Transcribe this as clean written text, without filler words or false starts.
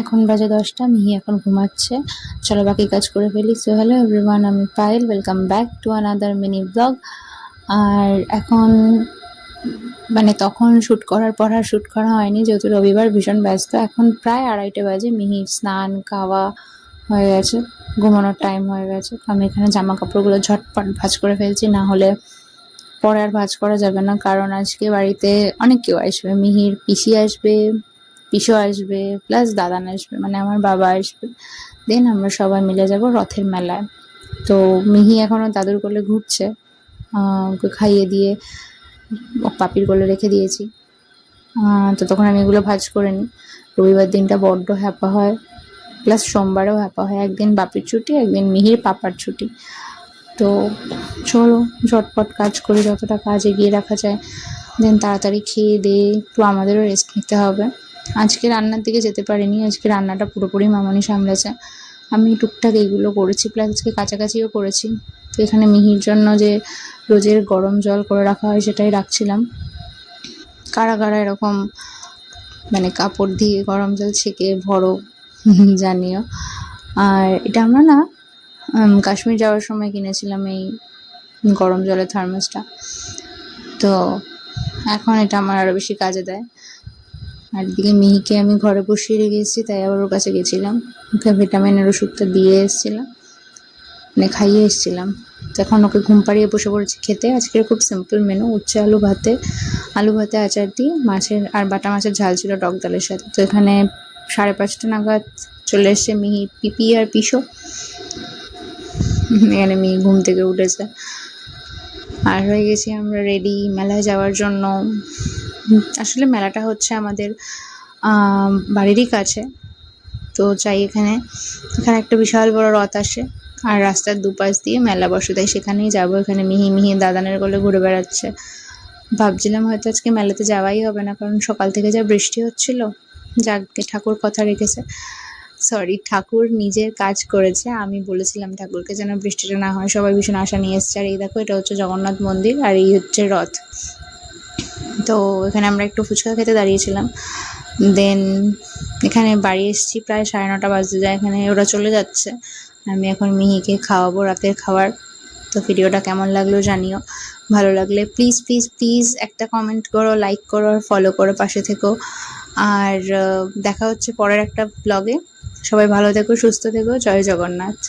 এখন বাজে 10টা, মিহি এখন ঘুমাচ্ছে। চলো বাকি কাজ করে ফেলি। সো হ্যালো এভরিওয়ান, আমি Payel, welcome back to another mini blog. আর এখন মানে তখন শ্যুট করার পর আর শ্যুট করা হয়নি, যেহেতু রবিবার ভীষণ ব্যস্ত। এখন প্রায় 2:30 বাজে, মিহির স্নান খাওয়া হয়ে গেছে, ঘুমানোর টাইম হয়ে গেছে। আমি এখানে জামা কাপড়গুলো ঝটপট ভাঁজ করে ফেলছি, না হলে পরে আর ভাঁজ করা যাবে না। কারণ আজকে বাড়িতে অনেক কেউ আসবে, মিহির পিসি আসবে, পিসো আসবে, প্লাস দাদান আসবে, মানে আমার বাবা আসবে। দেন আমরা সবাই মিলে যাব রথের মেলায়। তো মিহি এখনো দাদুর কোলে ঘুরছে, ওকে খাইয়ে দিয়ে পাপির কোলে রেখে দিয়েছি। তো তখন আমি এগুলো ভাঁজ করে নিই। রবিবার দিনটা বড্ড হ্যাপা হয়, প্লাস সোমবারেও হ্যাপা হয়। একদিন বাপির ছুটি, একদিন মিহির পাপার ছুটি। তো চলো ঝটপট কাজ করে যতটা কাজ এগিয়ে রাখা যায়, দেন তাড়াতাড়ি খেয়ে দিয়ে একটু আমাদেরও রেস্ট নিতে হবে। আজকে রান্নার দিকে যেতে পারিনি, আজকে রান্নাটা পুরোপুরি মামনি সামলেছে। আমি টুকটাক এইগুলো করেছি, প্লাস আজকে কাছাকাছিও করেছি। তো এখানে মিহির জন্য যে রোজের গরম জল করে রাখা হয় সেটাই রাখছিলাম। কারা কারা এরকম মানে কাপড় দিয়ে গরম জল ছেঁকে ভরো জানিও। আর এটা আমরা না কাশ্মীর যাওয়ার সময় কিনেছিলাম এই গরম জলের থার্মোসটা। তো এখন এটা আমার আরও বেশি কাজে দেয়। আর এদিকে মিহিকে আমি ঘরে বসিয়ে রেখে এসেছি, তাই আবার ওর কাছে গেছিলাম, ওকে ভিটামিনের ওষুধটা দিয়ে এসেছিলাম, মানে খাইয়ে এসেছিলাম। তো এখন ওকে ঘুম পাড়িয়ে বসে পড়েছি খেতে। আজকের খুব সিম্পল মেনু, উচ্ছে আলু ভাতে আচার দিয়ে, মাছের আর বাটা মাছের ঝাল ছিল টক ডালের সাথে। তো এখানে 5:30 নাগাদ চলে এসছে মিহি, পিপি আর পিসো। এখানে মিহি ঘুম থেকে উঠেছে, আর হয়ে গেছি আমরা রেডি মেলায় যাওয়ার জন্য। আসলে মেলাটা হচ্ছে আমাদের বাড়িরই কাছে, তো চাই এখানে একটা বিশাল বড় রথ আসে, আর রাস্তার দুপাশ দিয়ে মেলা বসে, তাই সেখানেই যাবো। এখানে মিহি দাদানের কোলে ঘুরে বেড়াচ্ছে। ভাবছিলাম হয়তো আজকে মেলাতে যাওয়াই হবে না, কারণ সকাল থেকে যা বৃষ্টি হচ্ছিল। যাকে ঠাকুর কথা রেখেছে, সরি ঠাকুর নিজের কাজ করেছে। আমি বলেছিলাম ঠাকুরকে যেন বৃষ্টিটা না হয়, সবাই ভীষণ আশা নিয়ে এসছে। আর এই দেখো, এটা হচ্ছে জগন্নাথ মন্দির, আর এই হচ্ছে রথ। তো এখানে আমরা একটু ফুচকা খেতে দাঁড়িয়েছিলাম। দেন এখানে বাড়ি এসেছি প্রায় 9:30 বাজতে যায়। এখানে ওরা চলে যাচ্ছে, আমি এখন মিহিকে খাওয়াবো রাতের খাবার। তো ভিডিওটা কেমন লাগলো জানিও, ভালো লাগলে প্লিজ প্লিজ প্লিজ একটা কমেন্ট করো, লাইক করো, আর ফলো করো, পাশে থেকো। আর দেখা হচ্ছে পরের একটা ব্লগে। সবাই ভালো থেকো, সুস্থ থেকো, জয় জগন্নাথ।